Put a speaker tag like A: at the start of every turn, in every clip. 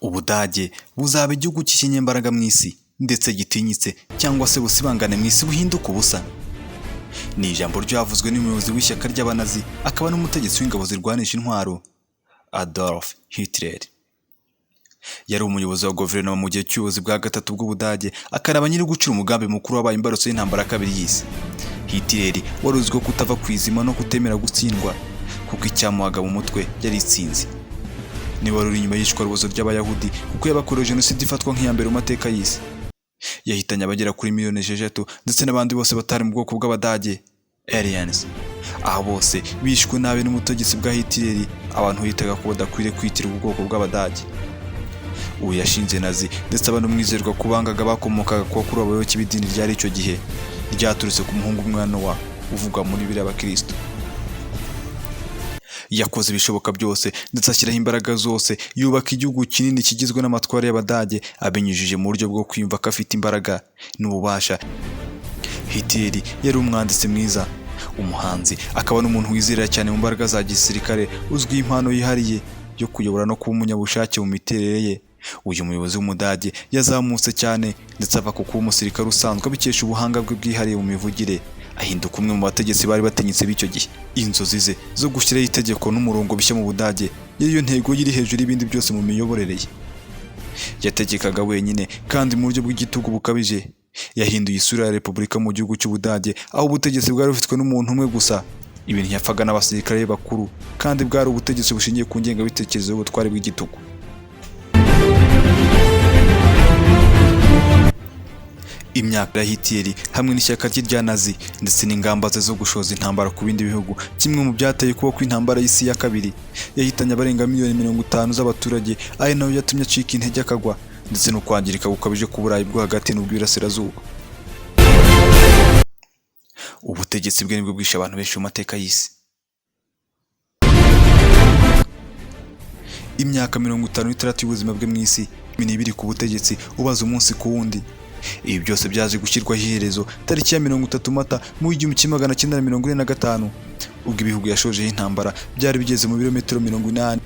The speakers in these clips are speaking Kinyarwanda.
A: Ubudage buzaba igihugu cy'ikinyembaraga mu isi ndetse gitinyitse cyangwa se busibangane mu isi buhinduka ubusa. Ni ijambo ryavuzwe n'umuyobozi w'ishyaka ry'abanazi akaba n'umutegetsi w'ingabo zirwanisha intwaro Adolf Hitler. Yari umuyobozi wa guverinoma mu gihe cy'ubuyobozi bwa gatatu bw'Ubudage, akaraba nyiri gucira umugambi mukuru wabaye imbarutso y'intambara ya kabiri y'isi. Hitler wari uzwiho kutava ku izima no kutemera gutsindwa kuko icyamuhaga mu mutwe yari itsinzi. Niwe wari uri inyuma y'ishwarubozo ry'Abayahudi kuko yabakorewe jenoside ifatwa nk'iya mbere mu mateka y'isi. Yahitanye abagera kuri miliyoni 6 ndetse n'abandi bose batari mu bwoko bw'Abadage Aryans. Abo bose bishwe nabi n'umutegetsi bwa Hitler, abantu bitaga ko badakwiriye kwitira ubwoko bw'Abadage. Ubu yashinze Nazi ndetse abantu mwizerwa kubangaga bakomokaga ku bakuru b'abayoboke b'idini ryari icyo gihe ryaturutse ku muhungu umwana wa uvugwa muri Bibiliya y'Abakristo. Yakoze ibishoboka byose ndetse ashyiraho imbaraga zose yubaka igihugu kinini kigizwe n'amatwara y'Abadage abinyujije mu buryo bwo kwiyumva ko afite imbaraga n'ububasha. Hitler yari umwanditsi mwiza, umuhanzi, akaba n'umuntu wizerera cyane mu mbaraga za gisirikare, uzwi impano yihariye yo kuyobora no kuba umunyabushake mu miterere ye. Uyu muyobozi w'Umudage yazamutse cyane ndetse ava ku kuba umusirikare usanzwe abikesha ubuhanga bwe bwihariye mu mivugire, ahinduka umwe mu bategetsi bari batinyitse b'icyo gihe. Inzozi ze zo gushyiraho itegeko n'umurongo bishya mu Budage yari yo ntego yiri hejuru y'ibindi byose mu miyoborere ye. Yategekaga wenyine kandi mu buryo bw'igitugu bukabije. Yahinduye isura ya repubulika mu gihugu cy'Ubudage, aho ubutegetsi bwari bufitwe n'umuntu umwe gusa. Ibi ntiyapfaga n'abasirikare bakuru kandi bwari ubutegetsi bushingiye ku ngengabitekerezo y'ubutware bw'igitugu. Imyaka ya Hitler hamwe n'ishyaka rye rya Nazi ndetse n'ingamba ze zo gushoza intambara ku bindi bihugu, kimwe mu byateye kuba kw'intambara y'isi ya kabiri, yahitanye abarenga miliyoni 50 z'abaturage, ari nayo yatumye acika intege akagwa ndetse no kwangirika gukabije ku Burayi bwo hagati n'ubw'Iburasirazuba. Ubutegetsi bwe nibwo bwishe abantu benshi mu mateka y'isi. Imyaka 56 y'ubuzima bwe mu isi, 2 ku butegetsi ubaza umunsi ku wundi. Ibi byose byaje gushyirwaho iherezo tariki ya 30 Mata mu 1945, ubwo ibihugu yashojeho intambara byari bigeze mu birometero 80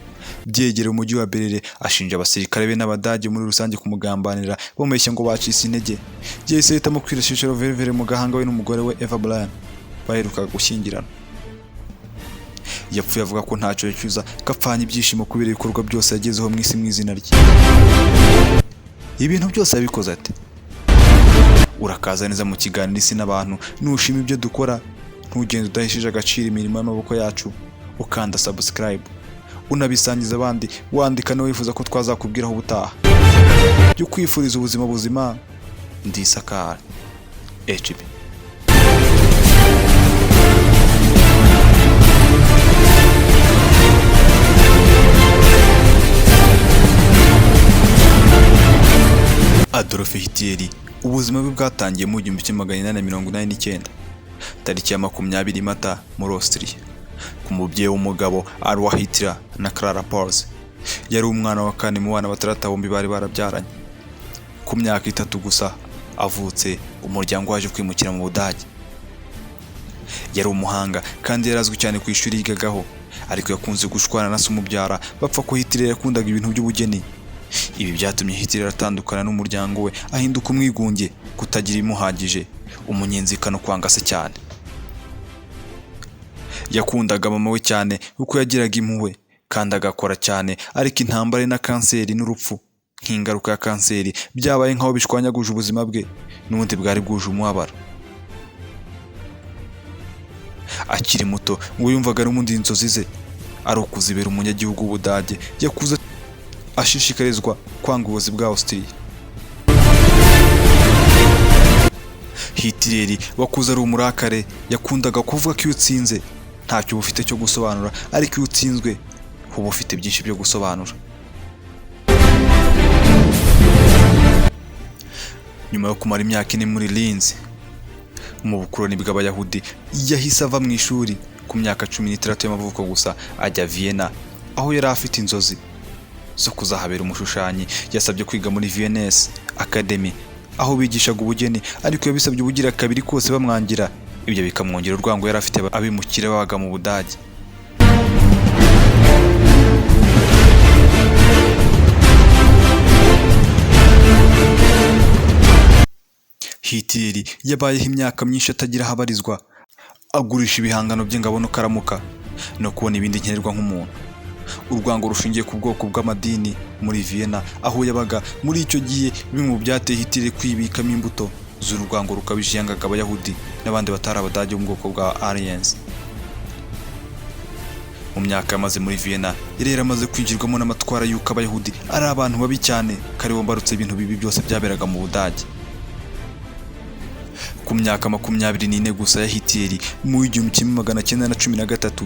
A: byegereye umujyi wa Berlin. Ashinja abasirikare be n'Abadage muri rusange kumugambanira, bamubeshya ngo bacise intege. Yahise ahitamo kwirashisha roverevere mu gahanga we n'umugore we Eva Braun baherukaga gushyingirana. Yapfuye avuga ko ntacyo yacyuza, kapfanye ibyishimo kubera ibikorwa byose yagezeho mu isi mu izina rye. Ibintu byose yabikoze ate? Urakaza neza mu kiganiro Isi n'abantu. Nushima ibyo dukora, ntugende udahishije agaciro imirimo y'amaboko yacu, ukanda subscribe, unabisangiza abandi, wandika no wifuza ko twazakubwiraho ubutaha. Byo kwifuriza ubuzima buzima. Ndi Sakari HB. Adolf Hitler ubuzima bwe bwatangiye mu 1889 tariki ya 20 Mata muri Austria, ku mubyeyi w'umugabo Adolf Hitler na Clara Pals. Yari umwana wa kane mu bana batandatu bombi bari barabyaranye. Ku myaka 3 gusa avutse, umuryango waje kwimukira mu Budage. Yari umuhanga kandi yarazwi cyane ku ishuri yigagaho, ariko yakunze gushwana na se umubyara bapfa ko Hitler yakundaga ibintu by'ubugeni. Ibi byatumye Hitler atandukana n'umuryango we, ahinduka umwigunge, kutagira imuhagije, umunyenzika no kwanga se cyane. Yakundaga mama we cyane kuko yagiraga impuhwe kandi agakora cyane, ariko intambara na kanseri n'urupfu nk'ingaruka ya kanseri byabaye nkaho bishwanyaguje ubuzima bwe n'ubundi bwari bwuje umubabaro. Akiri muto ngo yumvaga n'umundi inzozi ze ari ukuzibera umunyagihugu w'Ubudage. Yakuze ashishikarizwa kwanga ubuyobozi bwa Austria. Hitler wakuze ari umurakare, yakundaga kuvuga ko iyo utsinze ntacyo bufite cyo gusobanura, ariko iyo utsinzwe uba ufite byinshi byo gusobanura. Nyuma yo kumara imyaka 4 muri Linz mu bukoloni bw'Abayahudi, yahise ava mu ishuri ku myaka 16 y'amavuko gusa ajya Vienna, aho yari afite inzozi zo kuzahabera umushushanyi. Yasabye kwiga muri Viennese Academy, aho bigishaga ubugeni, ariko yabisabye ubugira kabiri kose bamwangira. Ibyo bikamwongera urwango yari afite abimukira babaga mu Budage. Hitler yabayeho imyaka myinshi atagira aho abarizwa, agurisha ibihangano bye ngo abone uko aramuka no kubona ibindi nkenerwa nk'umuntu. Urwango rushingiye ku bwoko bw'amadini muri Vienna aho yabaga muri icyo gihe, bimwe mu byateye Hitler kwibikamo imbuto z'urwango rukabije yangaga Abayahudi n'abandi batari Abadage bo mu bwoko bwa Aryans. Mu myaka yamaze muri Vienna yari yaramaze kwinjirwamo n'amatwara y'uko Abayahudi ari abantu babi cyane, kari bo mbarutse ibintu bibi byose byaberaga mu Budage. Ku myaka 24 gusa ya Hitler mu 1913,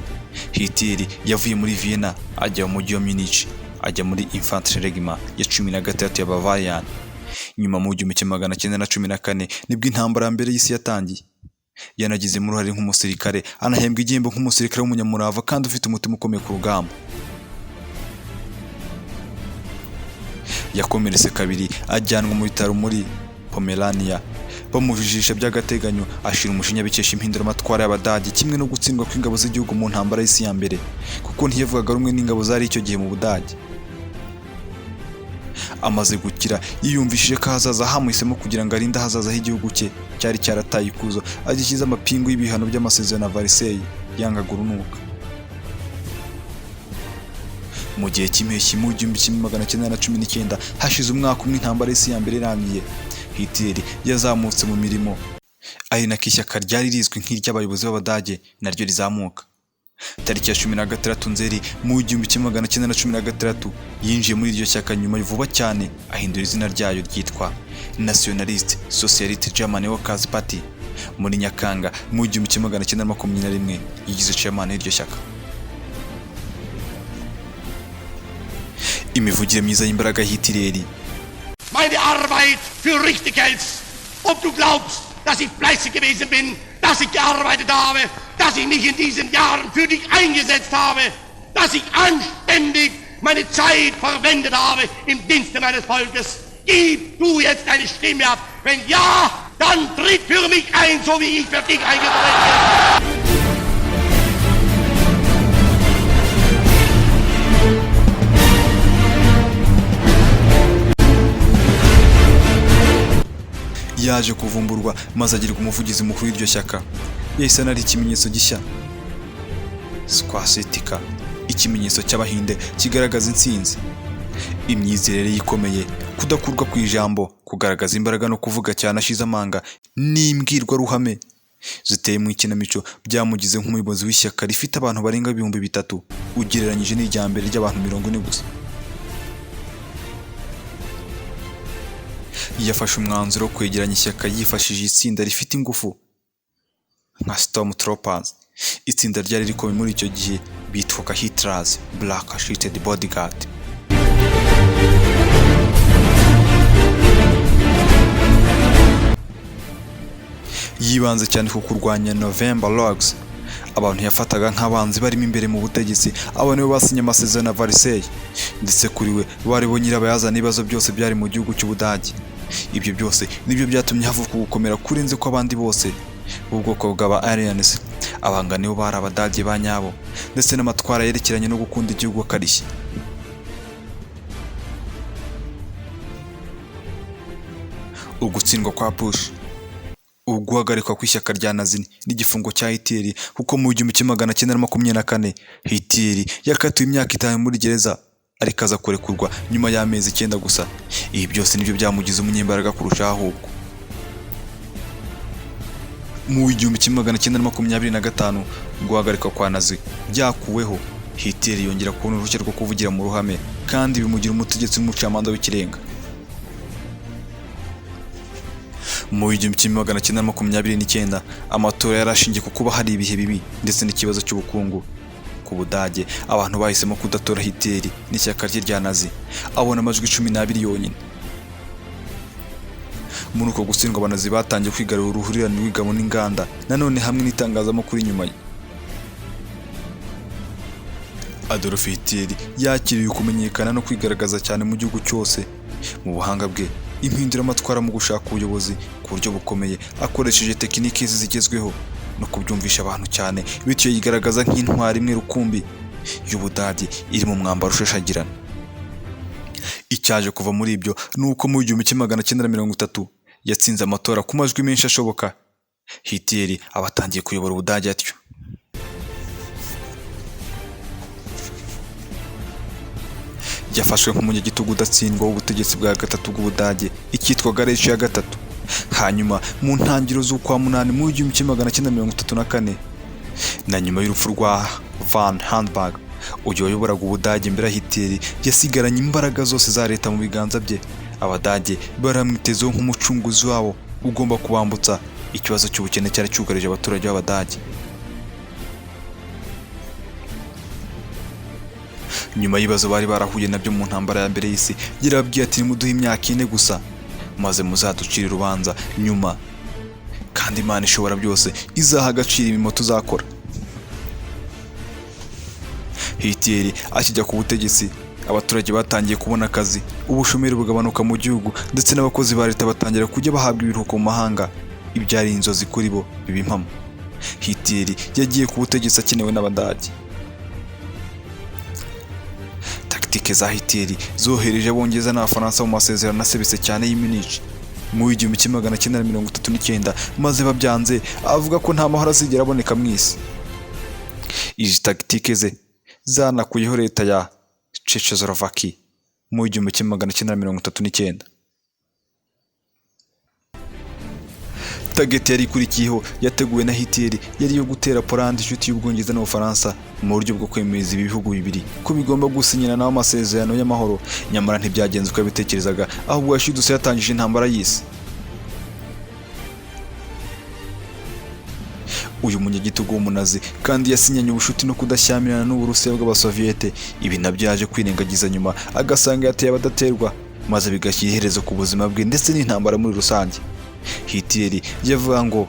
A: Hitler yavuye muri Vienna ajya mu mujyi wa Munich, ajya muri Infanterie Regiment ya 13 ya Bavarian. Nyuma mu 1914 nibwo intambara mbere y'isi yatangiye. Yanagizemo uruhare nk'umusirikare, anahembwa igihembo nk'umusirikare w'umunyamurava kandi ufite umutima ukomeye ku rugamba. Yakomeretse kabiri ajyanwa mu bitaro muri Pomerania, bamujijisha by'agateganyo, ashira umujinya bikesha impinduramatwara y'Abadage kimwe no gutsindwa kw'ingabo z'igihugu mu ntambara y'isi ya mbere, kuko ntiyavugaga rumwe n'ingabo zari icyo gihe mu Budage. Amaze gukira yiyumvishije ko hazaza hamuhisemo kugira ngo arinde ahazaza h'igihugu cye cyari cyarataye ikuzo, agikiza amapingu y'ibihano by'amasezerano ya Versailles yangaga urunuka. Mu gihe cy'impeshyi mu 1919, hashize umwaka umwe intambara y'isi ya mbere irangiye, Hitler yazamutse mu mirimo, ari nako ishyaka ryari rizwi nk'iry'abayobozi b'Abadage naryo rizamuka. Tariki ya 16 Nzeri mu 1916 yinjiye muri iryo shyaka, nyuma vuba cyane ahindura izina ryayo ryitwa Nationalist Socialist German Workers Party. Muri Nyakanga mu 1921 yigize chairman y'iryo shyaka. Imivugire myiza y'imbaraga Hitler:
B: Meine Arbeit für richtig hältst. Ob du glaubst, dass ich fleißig gewesen bin, dass ich gearbeitet habe, dass ich mich in diesen Jahren für dich eingesetzt habe, dass ich anständig meine Zeit verwendet habe im Dienste meines Volkes. Gib du jetzt deine Stimme ab. Wenn ja, dann tritt für mich ein, so wie ich für dich eingetreten bin.
A: Yaje kuvumburwa maze agirwa umuvugizi mukuru w'iryo shyaka. Yahise anari ikimenyetso gishya, swastika, ikimenyetso cy'Abahinde kigaragaza intsinzi. Imyizerere yikomeye, kudakurwa ku ijambo, kugaragaza imbaraga no kuvuga cyane ashize amanga n'imbwirwaruhame ziteye mu ikinamico byamugize nk'umuyobozi w'ishyaka rifite abantu barenga 3000 ugereranyije n'irya mbere ry'abantu 40 gusa. Yafashe umwanzuro wo kwegeranya ishyaka yifashishije itsinda rifite ingufu nka Stormtroopers. Itsinda ryari rikomeye muri icyo gihe bitwaga Hitler's Black Sheeted Bodyguard. Yibanze cyane ku kurwanya November Logs, abantu yafataga nk'abanzi barimo imbere mu butegetsi. Abo nibo basinye amasezerano ya Versailles, ndetse kuri we bari bo nyirabayazana ibibazo byose byari mu gihugu cy'Ubudage. Ibyo byose nibyo byatumye havuka gukomera kurenze ko abandi bose ubwoko bw'aba Aryans. Abanga nibo bari Abadage ba nyabo, ndetse n'amatwara yerekeranye no gukunda igihugu akarishye. Ugutsindwa kwa Bush, uguhagarikwa kw'ishyaka rya Nazi n'igifungo cya Hitler, kuko mu 1924 Hitler yakatiwe imyaka 5 muri gereza, ariko aza kurekurwa nyuma y'amezi 9 gusa. Ibi byose nibyo byamugize umunyembaraga kurushaho ahubwo. Mu 1925 guhagarikwa kwa Nazi byakuweho, Hitler yongera kubona uruhushya rwo kuvugira mu ruhame, kandi bimugira umutegetsi n'umucamanza w'ikirenga. Mu 1929 amatora yarashingiye ku kuba hari ibihe bibi ndetse n'ikibazo cy'ubukungu ku Budage. Abantu bahisemo kudatora Hitler n'ishyaka rye rya Nazi, abona amajwi 12 yonyine. Muri uko gutsindwa, Abanazi batangiye kwigarura uruhurirane rw'ingabo n'inganda, nanone hamwe n'itangazamakuru inyuma ye. Adolf Hitler yakiriye kumenyekana no kwigaragaza cyane mu gihugu cyose. Mu buhanga bwe impinduramatwara mu gushaka ubuyobozi ku buryo bukomeye akoresheje tekiniki zigezweho no kubyumvisha abantu cyane, bityo yigaragaza nk'intwari imwe rukumbi y'Ubudage iri mu mwambaro ushashagirana. Icyaje kuva muri ibyo ni uko mu 1930 yatsinze amatora ku majwi menshi ashoboka. Hitler aba atangiye kuyobora Ubudage atyo. Yafashwe nk'umunyagitugu udatsindwa w'ubutegetsi bwa gatatu bw'Ubudage, icyitwaga Reich ya gatatu. Hanyuma mu ntangiriro z'ukwa munani mu 1934 na nyuma y'urupfu rwa Von Hindenburg, uyu wayoboraga Ubudage imbere ya Hitler yasigaranye imbaraga zose za leta mu biganza bye. Abadage baramwitezeho nk'umucunguzi wabo ugomba kubambutsa ikibazo cy'ubukene cyari cyugarije abaturage b'Abadage. Nyuma y'ibibazo bari barahuye nabyo mu ntambara ya mbere y'isi, yarababwiye ati muduhe imyaka 4 gusa maze muzaducira urubanza nyuma, kandi Imana ishobora byose izaha agaciro imirimo tuzakora. Hitler akijya ku butegetsi, abaturage batangiye kubona akazi, ubushomeri bugabanuka mu gihugu, ndetse n'abakozi ba leta batangira kujya bahabwa ibiruhuko mu mahanga. Ibyari inzozi kuri bo biba impamo. Hitler yagiye ku butegetsi akenewe n'Abadage. Taktike za Hitler zohereje Abongereza n'Abafaransa mu masezerano asebetse cyane y'i Munich mu 1939, maze babyanze avuga ko nta mahoro azigera aboneka mu isi. Izi taktike ze zanakuyeho leta ya Czechoslovakia mu 1939. Target yari ikurikiyeho yateguwe na Hitler yari yo gutera Poland, inshuti y'Ubwongereza n'Ubufaransa, mu buryo bwo kwemeza ibi bihugu bibiri ko bigomba gusinyana naho amasezerano y'amahoro. Nyamara ntibyagenze uko yabitekerezaga, ahubwo yashidutse yatangije intambara y'isi. Uyu munyagitugu w'umunazi kandi yasinyanye ubushuti no kudashyamirana n'Uburusiya bw'Abasoviyete. Ibi nabyo yaje kwirengagiza nyuma, agasanga yateye abadaterwa, maze bigashyira iherezo ku buzima bwe ndetse n'intambara muri rusange. Hitler yavuga ngo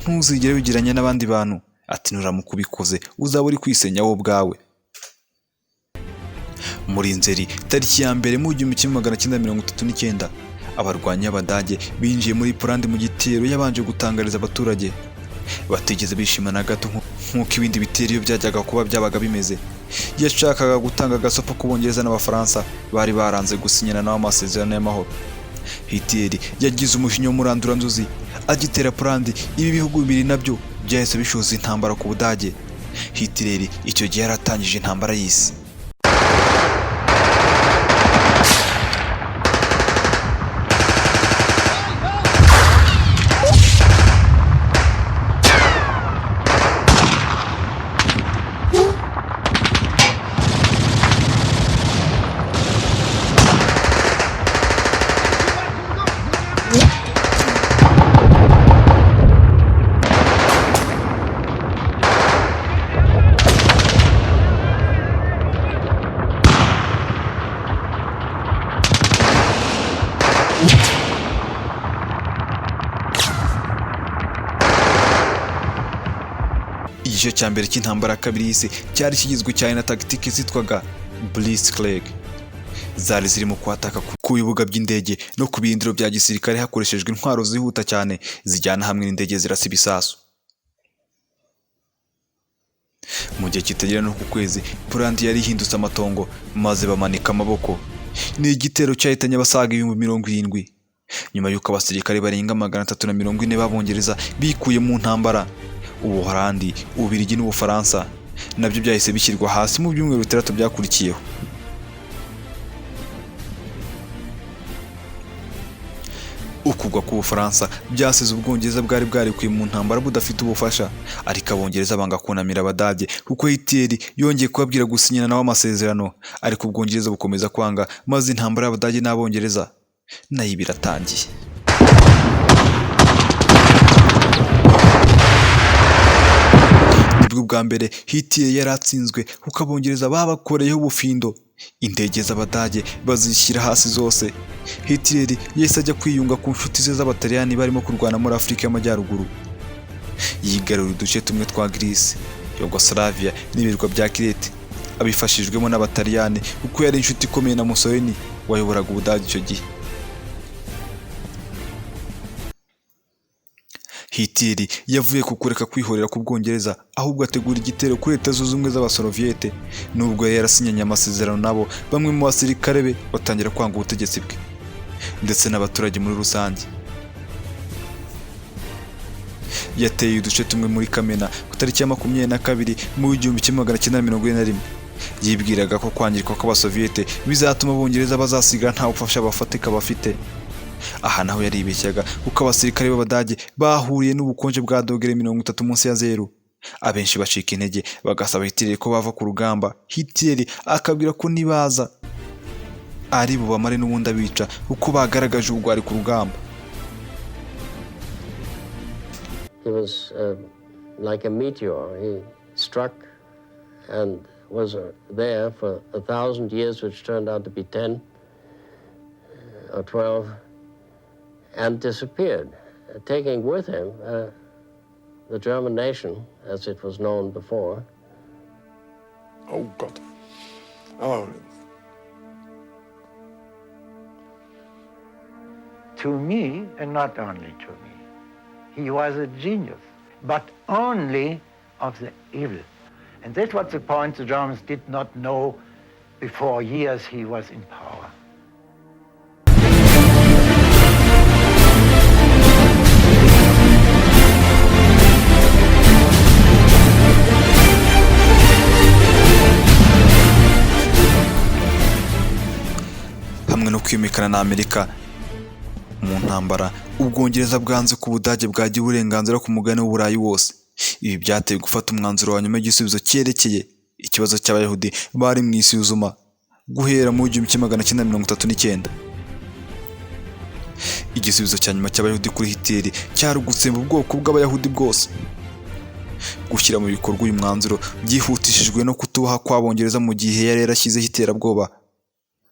A: ntuzigere wigiranya n'abandi bantu, ati nuramuka ubikoze uzaba uri kwisenya wowe ubwawe. Muri Nzeri tariki ya mbere mu 1939, abarwanyi b'Abadage binjiye muri Poland mu gitero yabanje gutangariza abaturage. Batigeze bishimana gato nk'uko ibindi bitero iyo byajyaga kuba byabaga bimeze. Yashakaga gutanga agasopo ku Bongereza n'Abafaransa bari baranze gusinyana naho amasezerano y'amahoro. Hitler yagize umujinya w'umuranduranzuzi agitera Poland. Ibi bihugu bibiri nabyo byahise bishoza intambara ku Budage. Hitler icyo gihe yaratangije intambara y'isi. Igice cya mbere cy'intambara ya kabiri y'isi cyari kigizwe cyane na tactique zitwaga Blitzkrieg. Zari zirimo kwataka ku bibuga by'indege no ku birindiro bya gisirikare hakoreshejwe intwaro zihuta cyane zijyana hamwe n'indege zirasa ibisasu. Mu gihe kitagera no ku kwezi, Poland yari ihindutse amatongo maze bamanika amaboko. Ni igitero cyahitanye abasaga 70,000 nyuma y'uko abasirikare barenga 340 b'Abongereza bikuye mu ntambara. Ubuholandi, Ububirigi n'Ubufaransa nabyo byahise bishyirwa hasi mu byumweru 3 byakurikiyeho. Ukugwa ku Bufaransa byasize Ubwongereza bwari bwarikuye mu ntambara budafite ubufasha, ariko Abongereza banga kunamira Abadage kuko Hitler yongeye kubabwira gusinyana naho amasezerano, ariko Ubwongereza bukomeza kwanga, maze intambara y'Abadage n'Abongereza nayo biratangiye. Nibwo bwa mbere Hitler yaratsinzwe kuko Abongereza babakoreyeho ubufindo. Indege z'Abadage bazishyira hasi zose. Hitler yahise ajya kwiyunga ku nshuti ze z'Abataliyani barimo kurwana muri Afurika y'Amajyaruguru. Yigarurira uduce tumwe twa Greece, Yugoslavia n'ibirwa bya Crete, abifashijwemo n'Abataliyani kuko yari inshuti ikomeye na Mussolini wayoboraga Ubudage icyo gihe. Hitler yavuye ku kureka kwihorera ku Bwongereza ahubwo ategura igitero kuri Leta Zunze Ubumwe z'Abasoviete. Nubwo yari yarasinyanye amasezerano nabo, bamwe mu basirikare be batangira kwanga ubutegetsi bwe ndetse n'abaturage muri rusange. Yateye uduce tumwe muri Kamena ku tariki ya 22 mu 1941. Yibwiraga ko kwangirwa kw'Abasoviete bizatuma Abongereza bazasigara nta bufasha bafatika bafite. Aha naho yaribeshyaga kuko abasirikare b'Abadage bahuriye n'ubukonje bwa dogere 30 munsi ya zero. Abenshi bacika intege bagasaba Hitler ko bava ku rugamba. Hitler akabwira ko nibaza ari bo bamare n'ubundi abica uko bagaragaje ubwo ari ku rugamba.
C: He was like a meteor. He struck and was there for 1,000 years, which turned out to be 10 or 12, and disappeared, taking with him the German nation, as it was known before.
D: Oh, God. Oh.
E: To me, and not only to me, he was a genius, but only of the evil. And that's what the point the Germans did not know before years he was in power.
A: Hamwe no kwimikana na Amerika mu ntambara, Ubwongereza bwanze ku Budage bwagiye uburenganzira ku mugabane w'Uburayi wose. Ibi byateye gufata umwanzuro wa nyuma y'igisubizo cyerekeye ikibazo cy'Abayahudi bari mu isuzuma guhera mu 1939. Igisubizo cya nyuma cy'Abayahudi kuri Hitler cyari gutsemba ubwoko bw'Abayahudi bwose. Gushyira mu bikorwa uyu mwanzuro byihutishijwe no kutubaha kw'Abongereza mu gihe yari yarashyizeho iterabwoba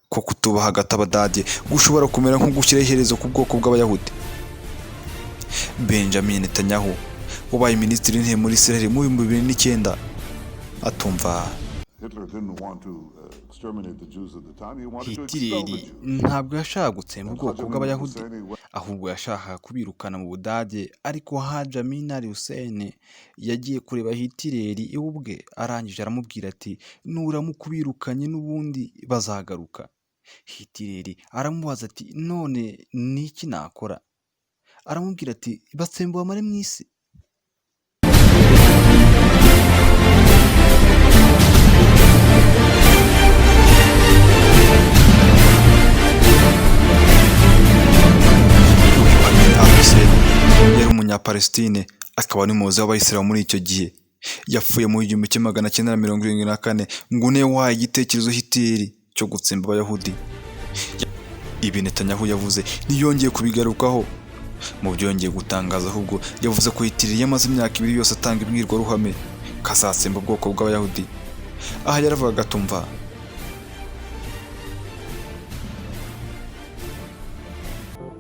A: ko kutubaha hagati Abadage gushobora kumera nko gushyira iherezo ku bwoko bw'Abayahudi. Benjamin Netanyahu wabaye minisitiri w'intebe muri Israel mu 2009 atumva Hitler ntabwo yashaka gutsemba ubwoko bw'Abayahudi, ahubwo yashaka kubirukana mu Budage. Ariko Haji Amin al-Hussein yagiye kureba Hitler iwe ubwe, arangije aramubwira ati nuramukubirukanye n'ubundi bazagaruka. Hitler aramubaza ati none niki nakora? Aramubwira ati batsemba bamare mu isi. Yari umunyapalestine akaba n'umuyobozi w'Abayisilamu muri icyo gihe. Yapfuye mu 1974 ngo ne wahaye igitekerezo Hitler cyo gutsemba Abayahudi. Ibi Netanyahu yavuze ntiyongeye kubigarukaho. Mu byo yongeye gutangaza ahubwo yavuze ko Hitler yamaze imyaka 2 yose atanga imbwirwaruhame kazatsemba ubwoko bw'Abayahudi. Aha yaravugaga atumva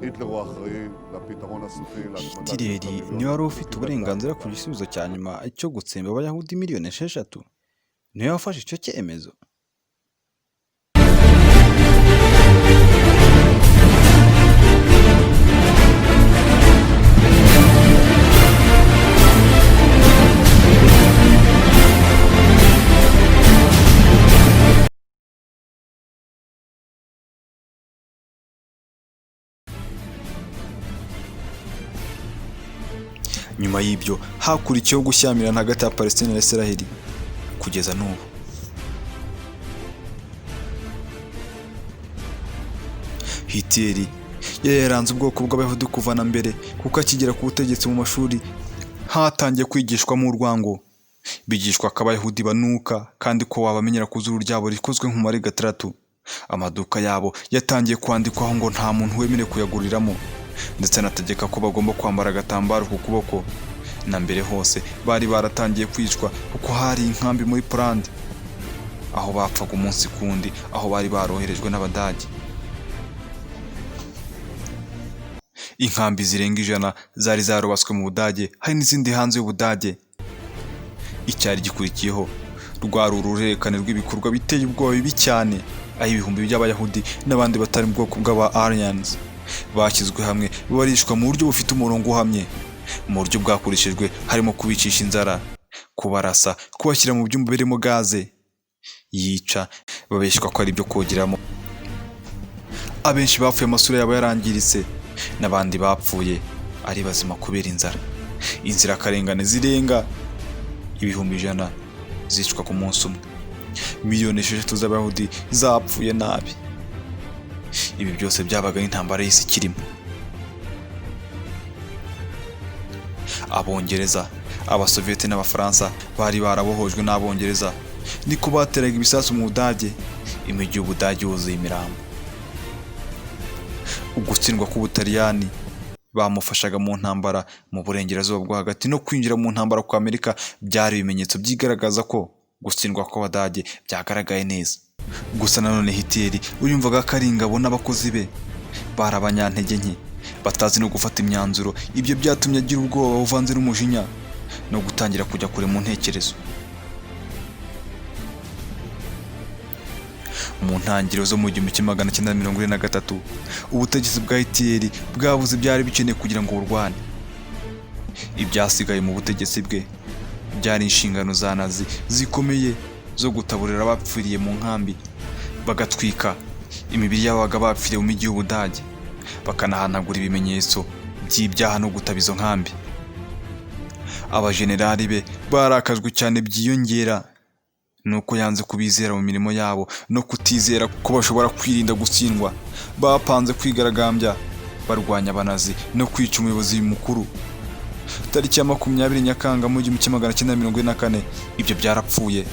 A: Hitler niwe wari ufite uburenganzira ku gisubizo cya nyuma cyo gutsemba Abayahudi 6,000,000. Niwe wafashe icyo cyemezo. Nyuma y'ibyo hakurikiyeho gushyamirana hagati ya Palestine na Israel kugeza n'ubu. Hitler yaranze ubwoko bw'Abayahudi kuva na mbere, kuko akigera ku butegetsi mu mashuri hatangiye kwigishwamo urwango. Bigishwa ko Abayahudi banuka kandi ko wabamenyera ku zuru ryabo rikozwe nk'umubare 6. Amaduka yabo yatangiye kwandikwaho ngo nta muntu wemerewe kuyaguriramo, ndetse anategeka ko bagomba kwambara agatambaro ku kuboko. Na mbere hose bari baratangiye kwicwa kuko hari inkambi muri Poland aho bapfaga umunsi kundi, aho bari baroherejwe n'Abadage. Inkambi zirenga 100 zari zarubaswe mu Budage, hari n'izindi hanze y'Ubudage. Icyari gikurikiyeho rwari uruhererekane rw'ibikorwa biteye ubwoba bibi cyane, aho ibihumbi by'Abayahudi n'abandi batari mu bwoko bw'aba Aryans bashyizwe hamwe barishwa mu buryo bufite umurongo uhamye. mu buryo bwakoreshejwe harimo kubicisha inzara, kubarasa, kubashyira mu byumba birimo gaze yica, babeshywa ko ari ibyo kogeramo. Abenshi bapfuye amasura yabo yarangiritse, n'abandi bapfuye ari bazima kubera inzara. Inzirakarengane zirenga 100,000 zicwa ku munsi umwe. Miliyoni 6 z'Abayahudi zapfuye nabi. Ibi byose byabaga n'intambara y'isi kirimo. Abongereza, Abasoviyete n'Abafaransa bari barabohojwe n'Abongereza, niko bateraga ibisasu mu Budage, imijyi y'Ubudage yuzuye imirambo. Ugutsindwa k'Ubutaliyani bamufashaga mu ntambara mu burengerazuba bwo hagati no kwinjira mu ntambara kwa Amerika byari ibimenyetso byigaragaza ko gutsindwa kw'Abadage byagaragaye neza. Gusa nanone Hitler uyumvaga ko ari ingabo n'abakozi be bari abanyantege nke, batazi no gufata imyanzuro. Ibyo byatumye agira ubwoba buvanze n'umujinya no gutangira kujya kure mu ntekerezo. Mu ntangiriro zo mu 1943 ubutegetsi bwa Hitler bwabuze byari bikeneye kugira ngo burwane. Ibyasigaye mu butegetsi bwe byari inshingano za Nazi zikomeye zo gutaburira abapfiriye mu nkambi, bagatwika imibiri y'abaga bapfiriye mu mijyi y'Ubudage, bakanahanagura ibimenyetso by'ibyaha no gutaba izo nkambi. Abajenerali be barakajwe cyane byiyongera nuko yanze kubizera mu mirimo yabo no kutizera ko bashobora kwirinda gutsindwa. Bapanze kwigaragambya barwanya Abanazi no kwica umuyobozi mukuru. Tariki ya 20 Nyakanga mu 1944 ibyo byarapfuye,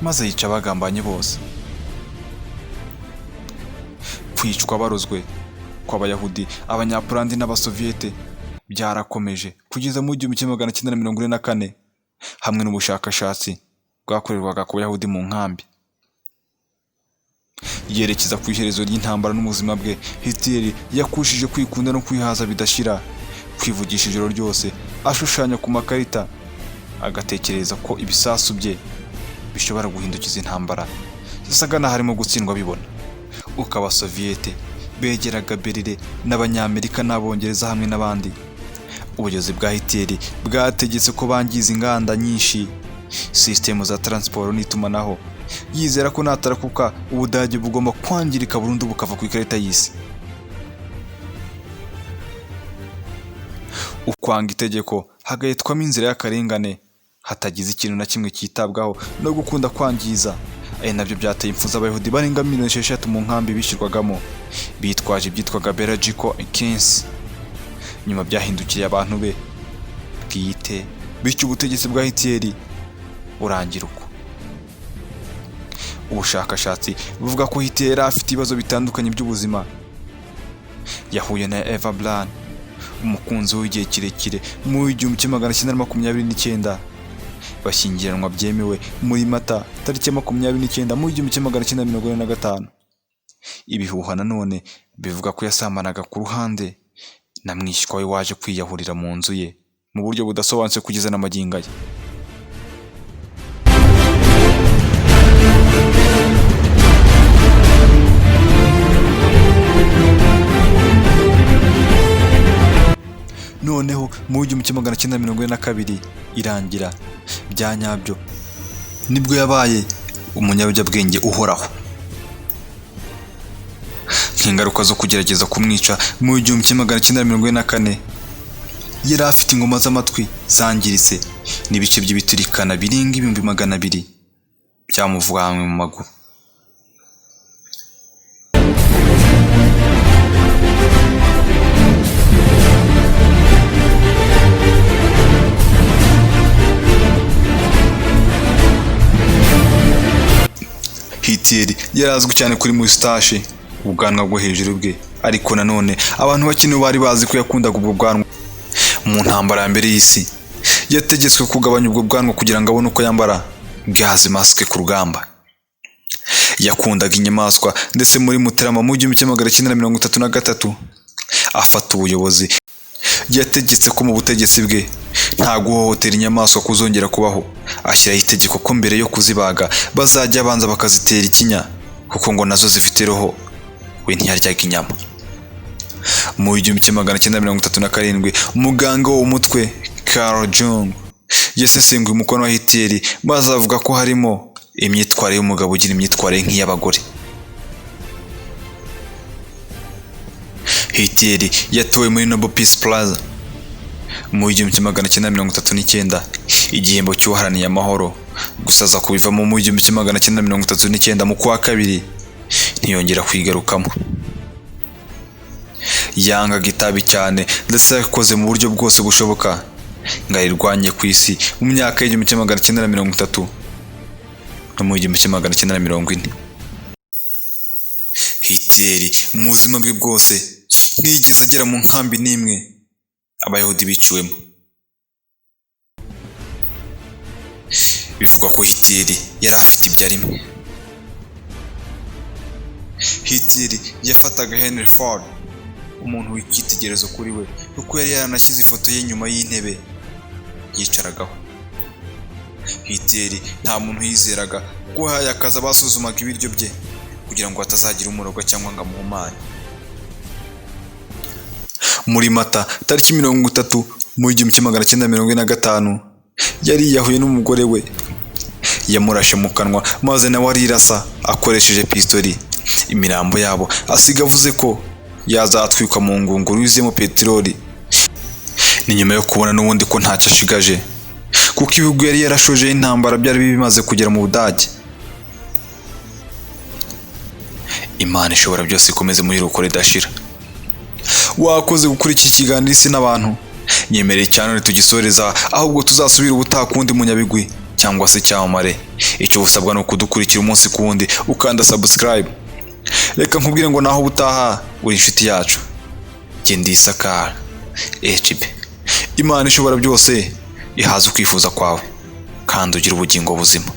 A: maze yica abagambanye bose. Kwicwa barozwe kw'Abayahudi, Abanyapolandi n'Abasoviyete byarakomeje kugeza mu 1944 hamwe n'ubushakashatsi bwakorerwaga ku Bayahudi mu nkambi. Yerekeza ku iherezo ry'intambara n'ubuzima bwe, Hitler yakushije kwikunda no kwihaza bidashira, kwivugisha ijoro ryose ashushanya ku makarita, agatekereza ko ibisasu bye bishobora guhindukiza intambara zasaga na harimo gutsindwa bibona. Uko Abasoviyete begeraga Berlin n'Abanyamerika n'Abongereza hamwe n'abandi, ubuyobozi bwa Hitler bwategetse ko bangiza inganda nyinshi, system za transport n'itumanaho, yizera ko natarakuka Ubudage bugomba kwangirika burundu bukava ku ikarita y'isi. Ukwanga itegeko hagahitwamo inzira y'akarengane, hatagize ikintu na kimwe cyitabwaho no gukunda kwangiza. Ari nabyo byateye impfu z'Abayahudi barenga 6,000,000 mu nkambi bishyirwagamo, bitwaje ibyitwaga Belgico 15. Nyuma byahindukiriye abantu be bwite, bityo ubutegetsi bwa Hitler burangira uko. Ubushakashatsi buvuga ko Hitler afite ibibazo bitandukanye by'ubuzima. Yahuye na Eva Braun, umukunzi w'igihe kirekire, mu 1929, bashyingiranwa byemewe muri Mata tariki ya 29 mu 1945. Ibihuha nanone bivuga ko yasambanaga ku ruhande na mwishywa we waje kwiyahurira mu nzu ye mu buryo budasobanutse kugeza n'amagingo ye. Noneho mu 1942 irangira bya nyabyo, nibwo yabaye umunyabyabwenge uhoraho. Nk'ingaruka zo kugerageza kumwica mu 1944, yari afite ingoma z'amatwi zangiritse n'ibice by'ibiturikana birenga 200,000 byamuvanywe mu maguru. Hitler yarazwi cyane kuri mustache, ubwanwa bwo hejuru bwe, ariko nanone abantu bakino bari bazi ko yakundaga ubwo bwanwa. Mu ntambara ya mbere y'isi yategetswe kugabanya ubwo bwanwa kugira ngo abone uko yambara gaze maske ku rugamba. Yakundaga inyamaswa, ndetse muri Mutarama mu 1933 afata ubuyobozi. Yategetse ko mu butegetsi bwe nta guhohotera inyamaswa kuzongera kubaho. Ashyiraho itegeko ko mbere yo kuzibaga bazajya banza bakazitera ikinya, kuko ngo nazo zifite roho, we ntiyaryaga inyama. Mu 1937 umuganga w'umutwe Carl Jung yasesenguye umukono wa Hitler maze avuga ko harimo imyitwarire y'umugabo ugira imyitwarire nk'iy'abagore. Hitler yatowe muri Nobel Peace Prize mu 1939, igihembo cy'uwaharaniye amahoro, gusa aza kubivamo mu 1939 mu kwa kabiri ntiyongera kwigarukamo. Yangaga itabi cyane ndetse yakoze mu buryo bwose bushoboka ngo ayirwanye ku isi mu myaka y'1930 no mu 1940. Hitler mu buzima bwe bwose ntiyigeze agera mu nkambi n'imwe abayahudi biciwemo. Bivugwa ko Hitler yari afite ibyo rimwe. Hitler yafataga Henry Ford, umuntu w'icyitegererezo kuri we, kuko yari yaranashyize ifoto ye nyuma y'intebe yicaragaho. Hitler nta muntu yizeraga kuko yahaye akazi abasuzumaga ibiryo bye kugira ngo hatazagira umurogo cyangwa ngo amuhumanye. Muri Mata tariki 30 mu 1945 yari yahuye n'umugore we, yamurashe mu kanwa maze nawe arirasa akoresheje pistoli. Imirambo yabo asiga avuze ko yazatwikwa mu ngunguru yuzuyemo peteroli. Ni nyuma yo kubona n'ubundi ko ntacyo ashigaje kuko ibihugu yari yarashoje intambara byari bimaze kugera mu Budage. Imana ishobora byose ikomeze muri rukore dashira. Wakoze gukurikira ikiganiro Isi n'abantu. Nyemereye cyane tugisoreza, ahubwo tuzasubira ubutaha kundi munyabigwi cyangwa se cyamare. Icyo busabwa no kudukurikira umunsi kundi ukanda subscribe. Reka nkubwire ngo naho ubutaha uri inshuti yacu. Ndi Isakara HB. Imana ishobora byose ihaza ukwifuza kwawe kandi ugira ubugingo buzima.